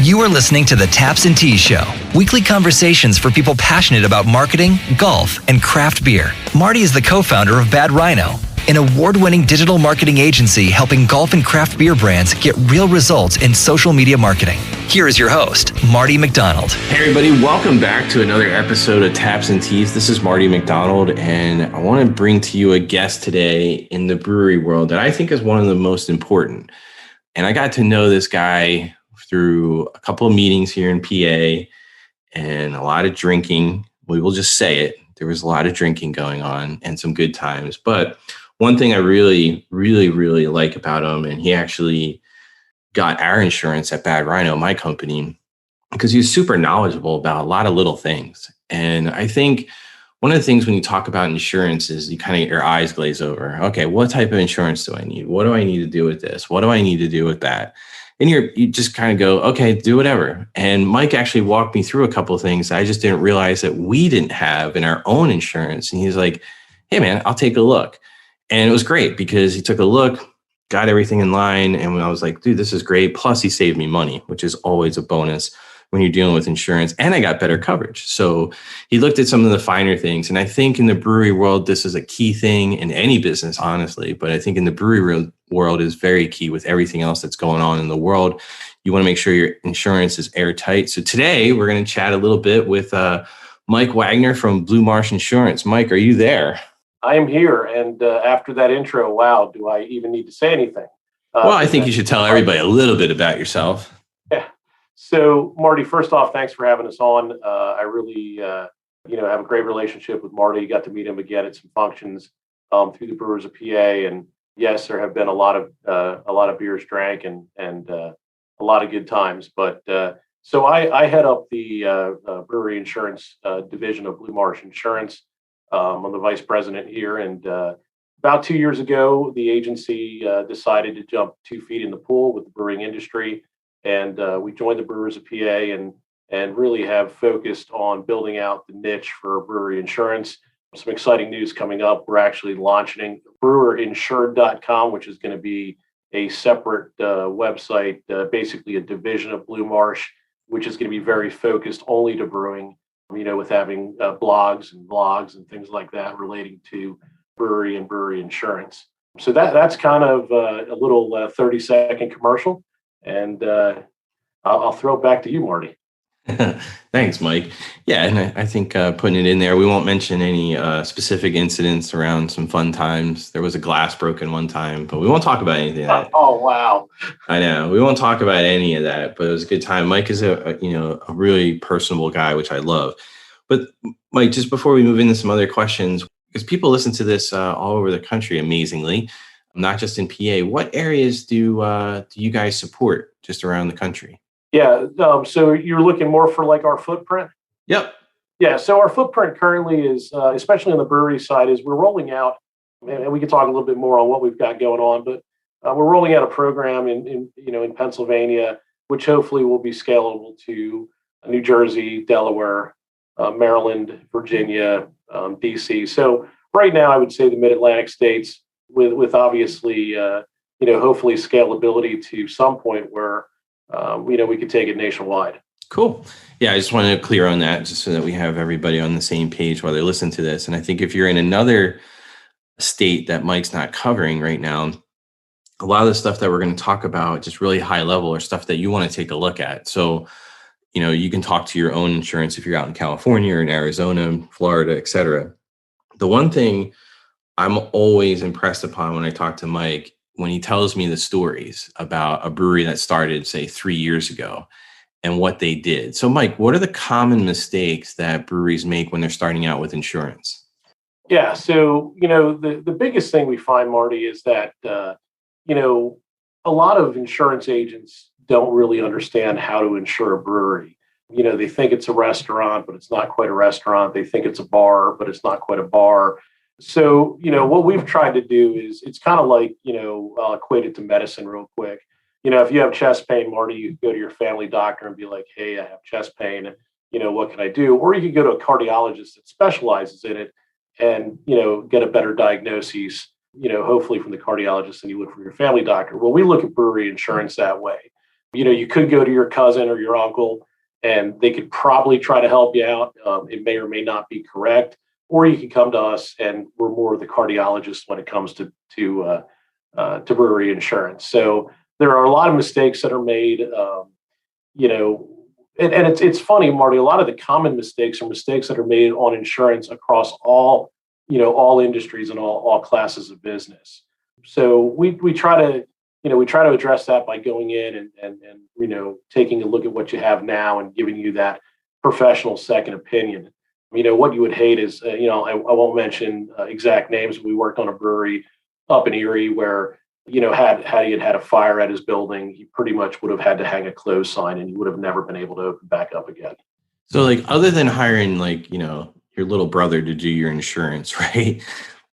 You are listening to the Taps and Teas Show, weekly conversations for people passionate about marketing, golf, and craft beer. Marty is the co-founder of Bad Rhino, an award-winning digital marketing agency helping golf and craft beer brands get real results in social media marketing. Here is your host, Marty McDonald. Hey everybody, welcome back to another episode of Taps and Teas. This is Marty McDonald, and I want to bring to you a guest today in the brewery world that I think is one of the most important. And I got to know this guy through a couple of meetings here in PA and a lot of drinking. We will just say it. There was a lot of drinking going on and some good times. But one thing I really like about him, and he actually got our insurance at Bad Rhino, my company, because he's super knowledgeable about a lot of little things. And I think one of the things when you talk about insurance is you kind of get your eyes glaze over. Okay, what type of insurance do I need? What do I need to do with this? What do I need to do with that? And you just kind of go, okay, do whatever. And Mike actually walked me through a couple of things I just didn't realize that we didn't have in our own insurance. And he's like, hey man, I'll take a look. And it was great because he took a look, got everything in line. And when I was like, dude, this is great. Plus he saved me money, which is always a bonus when you're dealing with insurance. And I got better coverage. So he looked at some of the finer things. And I think in the brewery world, this is a key thing in any business, honestly. But I think in the brewery world is very key with everything else that's going on in the world. You want to make sure your insurance is airtight. So today we're going to chat a little bit with Mike Wagner from Marsh Insurance. Mike, are you there? I am here. And after that intro, wow, do I even need to say anything? Well, I think you should tell everybody a little bit about yourself. Yeah. So, Marty, first off, thanks for having us on. I really, have a great relationship with Marty. Got to meet him again at some functions through the Brewers of PA. And yes, there have been a lot of beers drank and a lot of good times. But so I head up the brewery insurance division of Marsh Insurance. I'm the vice president here. And about 2 years ago, the agency decided to jump 2 feet in the pool with the brewing industry. And we joined the Brewers of PA and really have focused on building out the niche for brewery insurance. Some exciting news coming up. We're actually launching brewerinsured.com, which is going to be a separate website, basically a division of Marsh, which is going to be very focused only to brewing, with having blogs and vlogs and things like that relating to brewery and brewery insurance. So that's kind of a little 30-second commercial. And I'll throw it back to you, Marty. Thanks, Mike. Yeah, and I think putting it in there, we won't mention any specific incidents around some fun times. There was a glass broken one time, but we won't talk about anything of that. Oh, wow. I know. We won't talk about any of that, but it was a good time. Mike is a really personable guy, which I love. But Mike, just before we move into some other questions, because people listen to this all over the country, amazingly, not just in PA. What areas do you guys support just around the country? Yeah. So you're looking more for like our footprint? Yep. Yeah. So our footprint currently is, especially on the brewery side, is we're rolling out, and we can talk a little bit more on what we've got going on, but we're rolling out a program in Pennsylvania, which hopefully will be scalable to New Jersey, Delaware, Maryland, Virginia, DC. So right now, I would say the Mid-Atlantic states, with obviously, hopefully scalability to some point where, we could take it nationwide. Cool. Yeah, I just wanted to clear on that just so that we have everybody on the same page while they listen to this. And I think if you're in another state that Mike's not covering right now, a lot of the stuff that we're going to talk about, just really high level, or stuff that you want to take a look at. So, you can talk to your own insurance if you're out in California or in Arizona, Florida, et cetera. The one thing I'm always impressed upon when I talk to Mike, when he tells me the stories about a brewery that started, say, 3 years ago and what they did. So, Mike, what are the common mistakes that breweries make when they're starting out with insurance? Yeah. So, the biggest thing we find, Marty, is that, a lot of insurance agents don't really understand how to insure a brewery. They think it's a restaurant, but it's not quite a restaurant. They think it's a bar, but it's not quite a bar. So, what we've tried to do is it's kind of like, I'll equate it to medicine real quick. If you have chest pain, Marty, you go to your family doctor and be like, hey, I have chest pain. What can I do? Or you can go to a cardiologist that specializes in it and, get a better diagnosis, hopefully from the cardiologist than you would from your family doctor. Well, we look at brewery insurance that way. You could go to your cousin or your uncle, and they could probably try to help you out. It may or may not be correct, or you can come to us, and we're more of the cardiologists when it comes to brewery insurance. So there are a lot of mistakes that are made. You know, and it's funny, Marty. A lot of the common mistakes are mistakes that are made on insurance across all industries and all classes of business. So we try to address that by going in and taking a look at what you have now and giving you that professional second opinion. What you would hate is I won't mention exact names. But we worked on a brewery up in Erie where had he had a fire at his building, he pretty much would have had to hang a close sign, and he would have never been able to open back up again. So like other than hiring your little brother to do your insurance, right?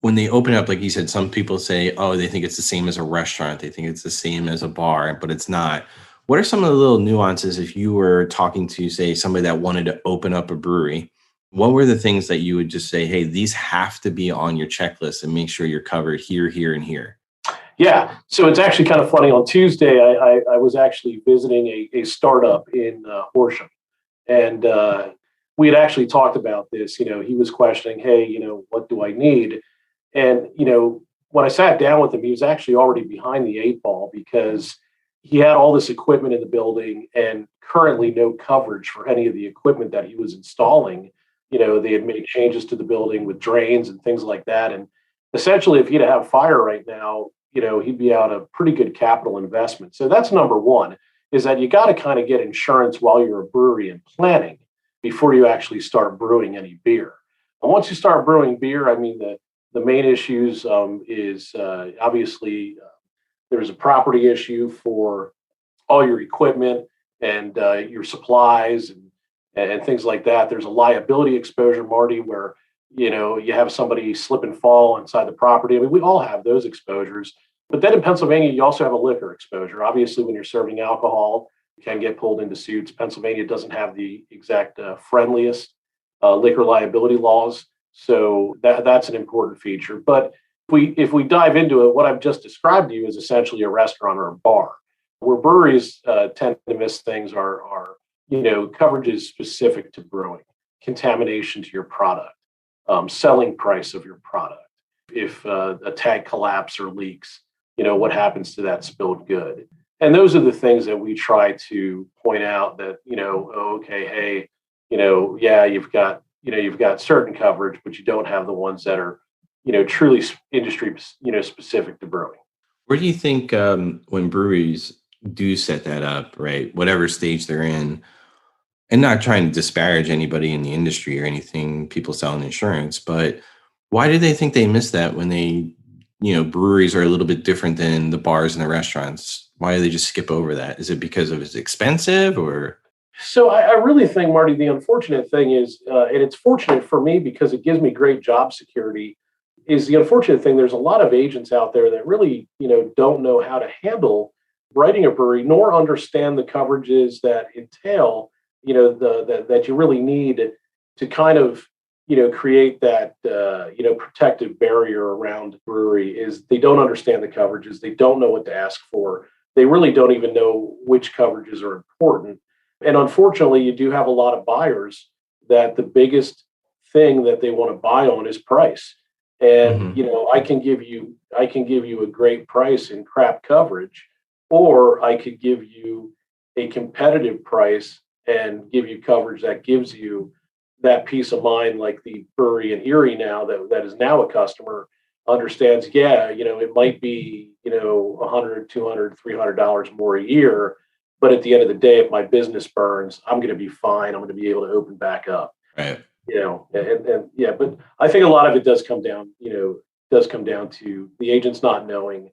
When they open up, like you said, some people say, oh, they think it's the same as a restaurant. They think it's the same as a bar, but it's not. What are some of the little nuances if you were talking to, say, somebody that wanted to open up a brewery? What were the things that you would just say, hey, these have to be on your checklist and make sure you're covered here, here, and here? Yeah. So it's actually kind of funny. On Tuesday, I was actually visiting a startup in Horsham. And we had actually talked about this. He was questioning, hey, what do I need? And, when I sat down with him, he was actually already behind the eight ball because he had all this equipment in the building and currently no coverage for any of the equipment that he was installing. They had made changes to the building with drains and things like that. And essentially, if he'd have fire right now, he'd be out a pretty good capital investment. So that's number one, is that you got to kind of get insurance while you're a brewery and planning before you actually start brewing any beer. And once you start brewing beer, the main issues is obviously there's a property issue for all your equipment and your supplies and things like that. There's a liability exposure, Marty, where you have somebody slip and fall inside the property. We all have those exposures. But then in Pennsylvania, you also have a liquor exposure. Obviously, when you're serving alcohol, you can get pulled into suits. Pennsylvania doesn't have the exact friendliest liquor liability laws. So that's an important feature. But if we dive into it, what I've just described to you is essentially a restaurant or a bar. Where breweries tend to miss things are coverages specific to brewing, contamination to your product, selling price of your product. If a tank collapses or leaks, what happens to that spilled good? And those are the things that we try to point out that, okay, hey, yeah, you've got certain coverage, but you don't have the ones that are, truly industry, specific to brewing. Where do you think when breweries do set that up, right, whatever stage they're in, and not trying to disparage anybody in the industry or anything, people selling insurance, but why do they think they miss that when they, breweries are a little bit different than the bars and the restaurants? Why do they just skip over that? Is it because of it's expensive or? So I really think, Marty, the unfortunate thing is, and it's fortunate for me because it gives me great job security, is the unfortunate thing. There's a lot of agents out there that really, don't know how to handle writing a brewery, nor understand the coverages that entail, that you really need to kind of, create that, protective barrier around the brewery. Is they don't understand the coverages. They don't know what to ask for. They really don't even know which coverages are important. And unfortunately, you do have a lot of buyers that the biggest thing that they want to buy on is price. And, I can give you a great price and crap coverage, or I could give you a competitive price and give you coverage that gives you that peace of mind, like the brewery in Erie now that is now a customer understands, it might be, $100, $200, $300 more a year. But at the end of the day, if my business burns, I'm going to be fine. I'm going to be able to open back up. Right. But I think a lot of it does come down to the agents not knowing.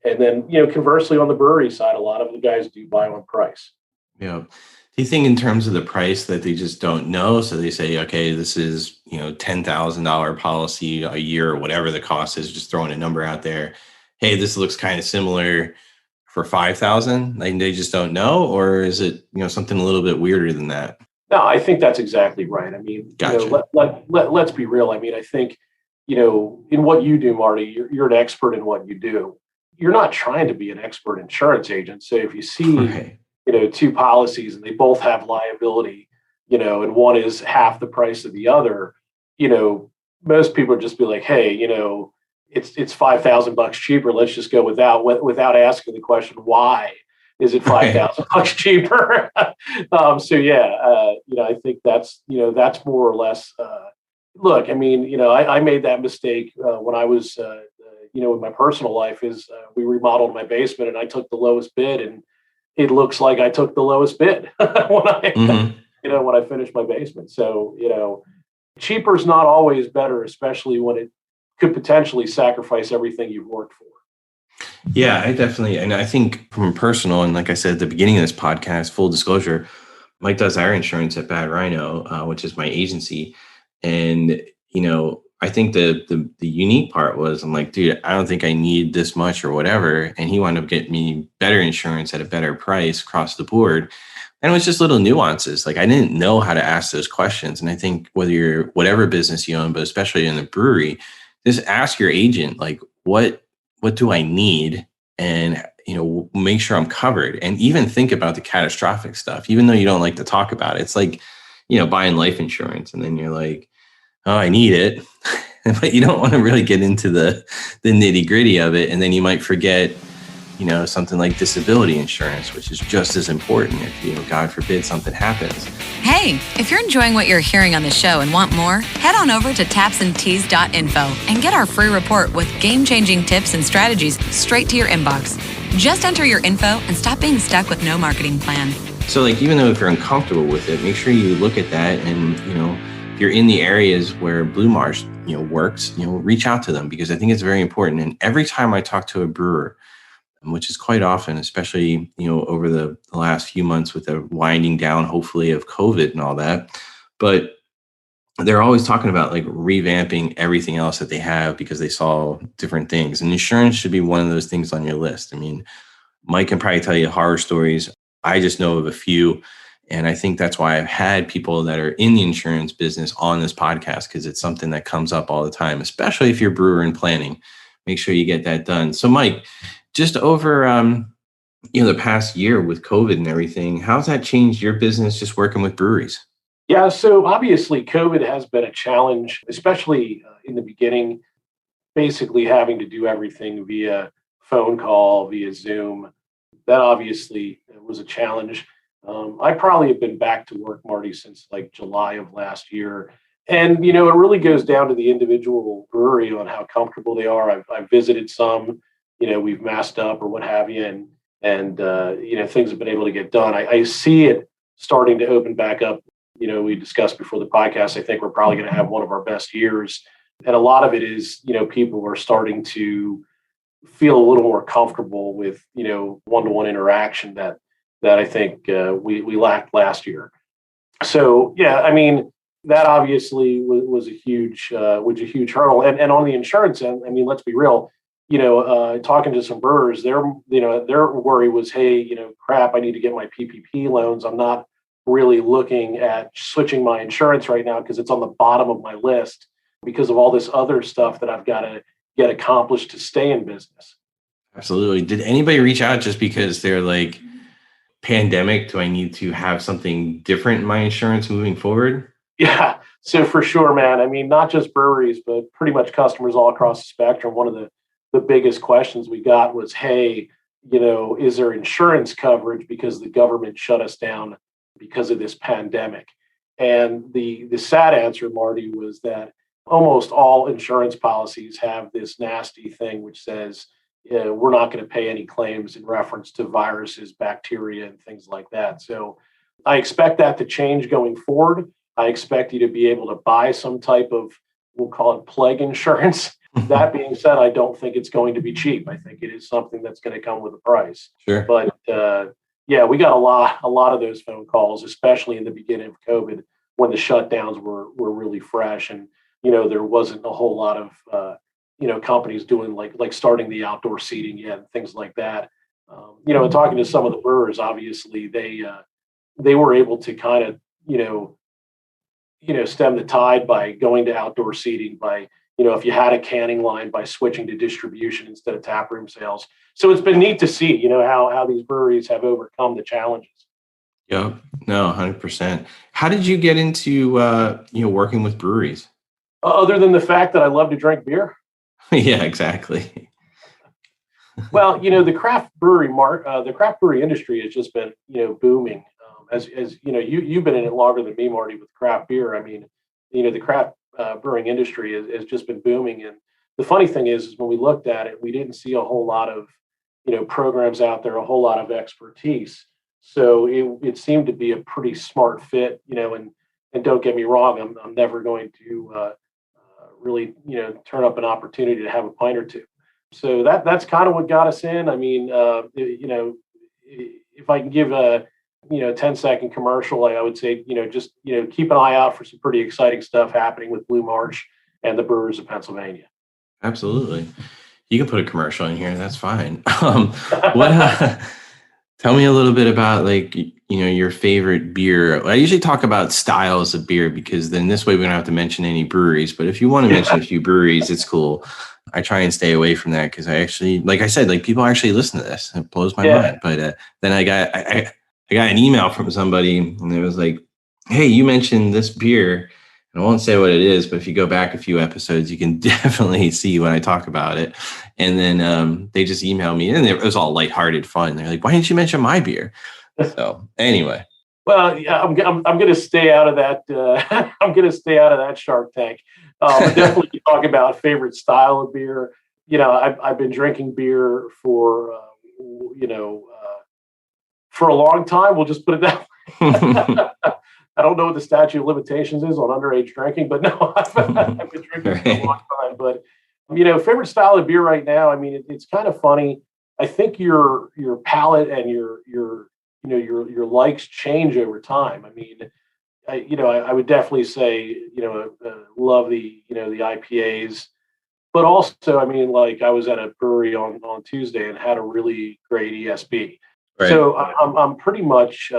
And then, conversely, on the brewery side, a lot of the guys do buy on price. Yeah. Do you think in terms of the price that they just don't know? So they say, okay, this is, $10,000 policy a year or whatever the cost is, just throwing a number out there. Hey, this looks kind of similar for 5,000. Like they just don't know, or is it, something a little bit weirder than that? No, I think that's exactly right. Gotcha. Let's be real. I think, in what you do, Marty, you're an expert in what you do. You're not trying to be an expert insurance agent. So if you see, Right. two policies and they both have liability, and one is half the price of the other, most people would just be like, hey, it's $5,000 cheaper. Let's just go without asking the question, why is it $5,000 cheaper? I think that's more or less. Look, I mean, I made that mistake when I was, in my personal life. Is we remodeled my basement and I took the lowest bid, and it looks like I took the lowest bid when I finished my basement. So cheaper is not always better, especially when it could potentially sacrifice everything you've worked for. Yeah, and I think from personal, and like I said at the beginning of this podcast, full disclosure, Mike does our insurance at Bad Rhino, which is my agency. And, I think the unique part was I'm like, dude, I don't think I need this much or whatever. And he wound up getting me better insurance at a better price across the board. And it was just little nuances. Like I didn't know how to ask those questions. And I think whether you're whatever business you own, but especially in the brewery, just ask your agent, like, what do I need? And, make sure I'm covered, and even think about the catastrophic stuff, even though you don't like to talk about it. It's like, buying life insurance and then you're like, oh, I need it. But you don't want to really get into the nitty gritty of it. And then you might forget, something like disability insurance, which is just as important if, God forbid, something happens. Hey, if you're enjoying what you're hearing on the show and want more, head on over to tapsandteas.info and get our free report with game-changing tips and strategies straight to your inbox. Just enter your info and stop being stuck with no marketing plan. So even though if you're uncomfortable with it, make sure you look at that and, if you're in the areas where Blue Marsh, works, reach out to them, because I think it's very important. And every time I talk to a brewer, which is quite often, especially, over the last few months with the winding down, hopefully, of COVID and all that. But they're always talking about revamping everything else that they have because they saw different things. And insurance should be one of those things on your list. I mean, Mike can probably tell you horror stories. I just know of a few. And I think that's why I've had people that are in the insurance business on this podcast, because it's something that comes up all the time, especially if you're brewer in planning. Make sure you get that done. So, Mike, just over the past year with COVID and everything, how's that changed your business just working with breweries? Yeah, so obviously COVID has been a challenge, especially in the beginning, basically having to do everything via phone call, via Zoom. That obviously was a challenge. I probably have been back to work, Marty, since July of last year. And, it really goes down to the individual brewery on how comfortable they are. I've visited some, we've masked up or what have you, and things have been able to get done. I see it starting to open back up. We discussed before the podcast, I think we're probably going to have one of our best years. And a lot of it is, people are starting to feel a little more comfortable with, one-to-one interaction that I think we lacked last year. So, yeah, I mean, that obviously was a huge hurdle. And on the insurance end, I mean, let's be real, talking to some brewers, their worry was, hey, crap, I need to get my PPP loans. I'm not really looking at switching my insurance right now because it's on the bottom of my list because of all this other stuff that I've got to get accomplished to stay in business. Absolutely. Did anybody reach out just because they're like, pandemic, do I need to have something different in my insurance moving forward? Yeah, so for sure, man. I mean, not just breweries, but pretty much customers all across the spectrum. One of the biggest questions we got was, hey, is there insurance coverage because the government shut us down because of this pandemic? And the sad answer, Marty, was that almost all insurance policies have this nasty thing which says, we're not going to pay any claims in reference to viruses, bacteria, and things like that. So I expect that to change going forward. I expect you to be able to buy some type of, we'll call it plague insurance. That being said, I don't think it's going to be cheap. I think it is something that's going to come with a price. Sure. But yeah, we got a lot of those phone calls, especially in the beginning of COVID when the shutdowns were really fresh, and there wasn't a whole lot of companies doing like starting the outdoor seating yet and things like that. And talking to some of the brewers, obviously they were able to kind of stem the tide by going to outdoor seating, by if you had a canning line by switching to distribution instead of taproom sales. So it's been neat to see, how these breweries have overcome the challenges. Yep. No, 100%. How did you get into, working with breweries? Other than the fact that I love to drink beer. Yeah, exactly. Well, the craft brewery industry has just been, booming. As you've been in it longer than me, Marty, with craft beer. I mean, the craft brewing industry has just been booming. And the funny thing is when we looked at it, we didn't see a whole lot of, programs out there, a whole lot of expertise. So it seemed to be a pretty smart fit, and don't get me wrong, I'm never going to really, turn up an opportunity to have a pint or two. So that's kind of what got us in. I mean, if I can give a 10-second commercial, I would say, just keep an eye out for some pretty exciting stuff happening with Blue Marsh and the Brewers of Pennsylvania. Absolutely. You can put a commercial in here. That's fine. Tell me a little bit about your favorite beer. I usually talk about styles of beer because then this way we don't have to mention any breweries. But if you want to mention a few breweries, it's cool. I try and stay away from that because I actually, like I said, people actually listen to this. It blows my mind. But then I got an email from somebody and it was like, hey, you mentioned this beer. And I won't say what it is, but if you go back a few episodes, you can definitely see when I talk about it. And then they just emailed me, and it was all lighthearted fun. They're like, "Why didn't you mention my beer?" So anyway, well, yeah, I'm going to stay out of that. I'm going to stay out of that Shark Tank. Definitely talk about favorite style of beer. I've been drinking beer for for a long time. We'll just put it that way. I don't know what the statute of limitations is on underage drinking, but no, I've been drinking for a long time. But favorite style of beer right now. I mean, it's kind of funny. I think your palate and your likes change over time. I mean, I would definitely say love the the IPAs, but also I mean, I was at a brewery on Tuesday and had a really great ESB. Right. So I'm pretty much.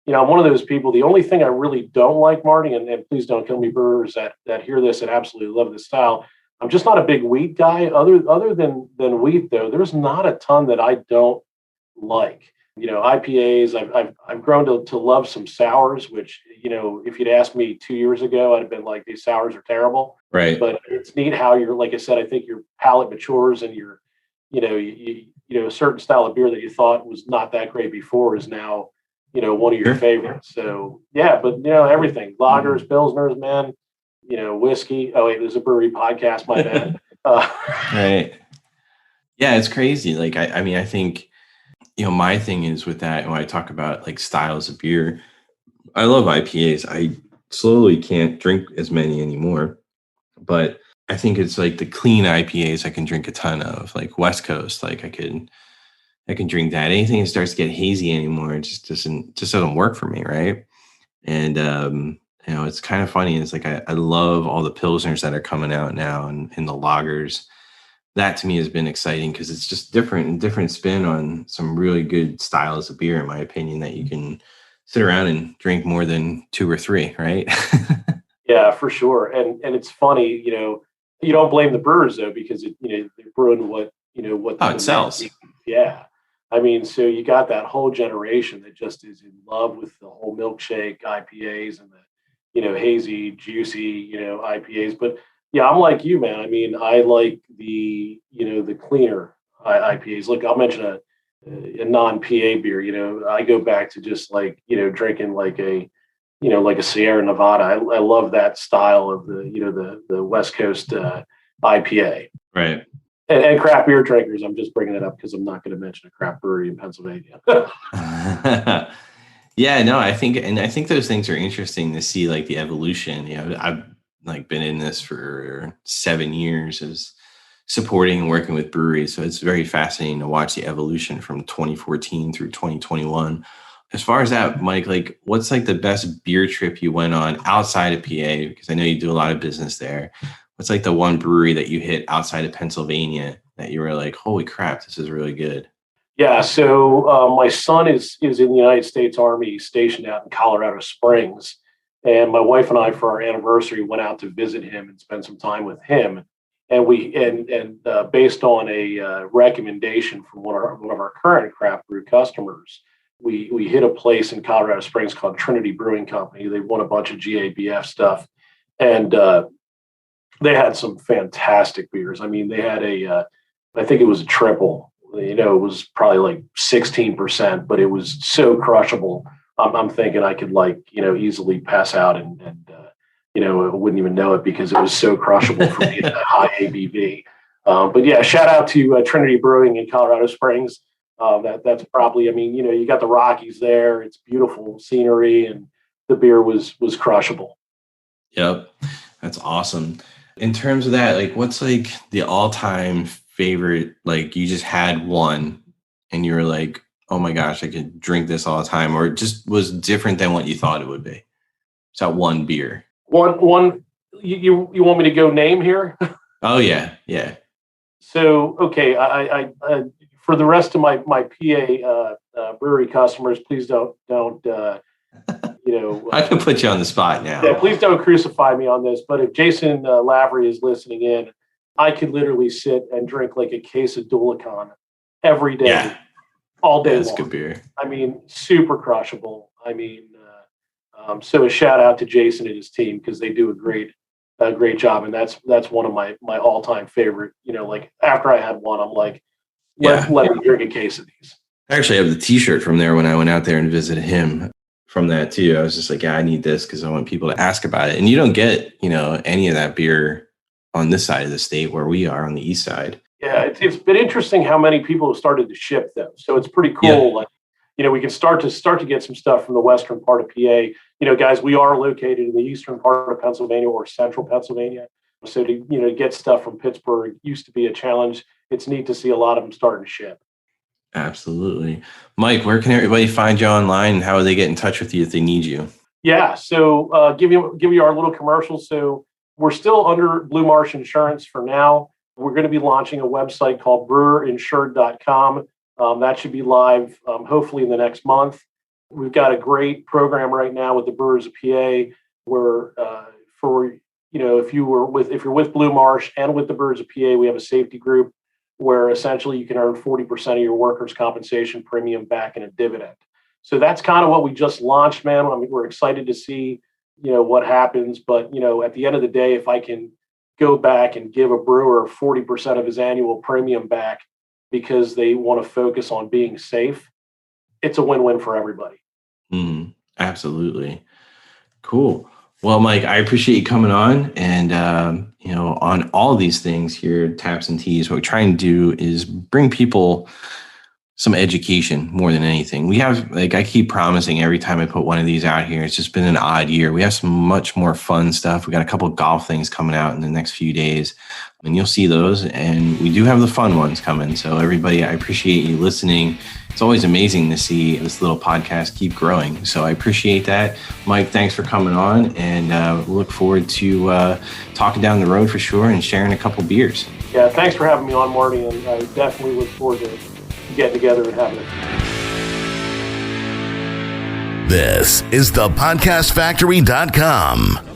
I'm one of those people. The only thing I really don't like, Marty, and please don't kill me, brewers that hear this and absolutely love this style. I'm just not a big wheat guy. Other than wheat, though, there's not a ton that I don't like. IPAs. I've grown to love some sours, which if you'd asked me 2 years ago, I'd have been like, these sours are terrible. Right. But it's neat how like I said, I think your palate matures and your a certain style of beer that you thought was not that great before is now one of your favorites. So yeah, but everything, lagers, pilsners, man, whiskey. Oh wait, there's a brewery podcast. My bad. Right. Yeah, it's crazy. I mean, I think, my thing is with that, when I talk about styles of beer, I love IPAs. I slowly can't drink as many anymore, but I think it's the clean IPAs I can drink a ton of, West Coast. I can drink that. Anything that starts to get hazy anymore, it just doesn't work for me, right? And it's kind of funny. It's I love all the pilsners that are coming out now and the lagers. That to me has been exciting because it's just different spin on some really good styles of beer, in my opinion, that you can sit around and drink more than 2 or 3, right? Yeah, for sure. And it's funny, you don't blame the brewers though, because they're brewing what it sells. Yeah. I mean, so you got that whole generation that just is in love with the whole milkshake IPAs and the, hazy, juicy, IPAs. But yeah, I'm like you, man. I mean, I like the cleaner IPAs. Look, I'll mention a non-PA beer. I go back to just drinking like a Sierra Nevada. I love that style of the West Coast IPA. Right. And craft beer drinkers, I'm just bringing it up because I'm not going to mention a craft brewery in Pennsylvania. Yeah, no, I think those things are interesting to see, the evolution. I've been in this for 7 years as supporting and working with breweries, so it's very fascinating to watch the evolution from 2014 through 2021. As far as that, Mike, what's the best beer trip you went on outside of PA? Because I know you do a lot of business there. What's the one brewery that you hit outside of Pennsylvania that you were like, holy crap, this is really good? Yeah. So my son is in the United States Army stationed out in Colorado Springs. And my wife and I, for our anniversary, went out to visit him and spend some time with him. And based on a recommendation from one of our current craft brew customers, we hit a place in Colorado Springs called Trinity Brewing Company. They won a bunch of GABF stuff, and they had some fantastic beers. I mean, they had I think it was a triple. It was probably like 16%, but it was so crushable. I'm thinking I could easily pass out and I wouldn't even know it because it was so crushable for me at that high ABV. But yeah, shout out to Trinity Brewing in Colorado Springs. That's probably, you got the Rockies there. It's beautiful scenery, and the beer was crushable. Yep. That's awesome. In terms of that, what's the all-time favorite, you just had one and you were like, oh my gosh, I could drink this all the time, or it just was different than what you thought it would be? It's that one beer. One, you want me to go name here? Oh yeah. So, okay. I for the rest of my PA brewery customers, please don't I can put you on the spot now. Yeah, please don't crucify me on this. But if Jason Lavery is listening in, I could literally sit and drink like a case of Dulacan every day, all day long. That's good beer. Super crushable. So a shout out to Jason and his team, because they do a great job, and that's one of my all-time favorite. After I had one, I'm like, let me drink a case of these. I actually have the T-shirt from there when I went out there and visited him. From that too, I was just like, I need this because I want people to ask about it. And you don't get, any of that beer on this side of the state where we are on the east side. Yeah, it's been interesting how many people have started to ship them. So it's pretty cool. Yeah. We can start to get some stuff from the western part of PA. Guys, we are located in the eastern part of Pennsylvania or central Pennsylvania. So to get stuff from Pittsburgh used to be a challenge. It's neat to see a lot of them starting to ship. Absolutely. Mike, where can everybody find you online, and how do they get in touch with you if they need you? Yeah, so give you our little commercial. So we're still under Blue Marsh Insurance for now. We're going to be launching a website called brewerinsured.com. That should be live hopefully in the next month. We've got a great program right now with the Brewers of PA, where if you're with Blue Marsh and with the Brewers of PA, we have a safety group where essentially you can earn 40% of your workers' compensation premium back in a dividend. So that's kind of what we just launched, man. We're excited to see, what happens. But, at the end of the day, if I can go back and give a brewer 40% of his annual premium back because they want to focus on being safe, it's a win-win for everybody. Absolutely. Cool. Well, Mike, I appreciate you coming on, and, on all these things here at Taps and Teas, what we're trying to do is bring people some education more than anything. We have, I keep promising every time I put one of these out here, it's just been an odd year. We have some much more fun stuff. We got a couple of golf things coming out in the next few days, and you'll see those. And we do have the fun ones coming. So everybody, I appreciate you listening. It's always amazing to see this little podcast keep growing. So I appreciate that. Mike, thanks for coming on, and look forward to talking down the road for sure and sharing a couple beers. Yeah, thanks for having me on, Marty. And I definitely look forward to getting together and having it. This is thepodcastfactory.com.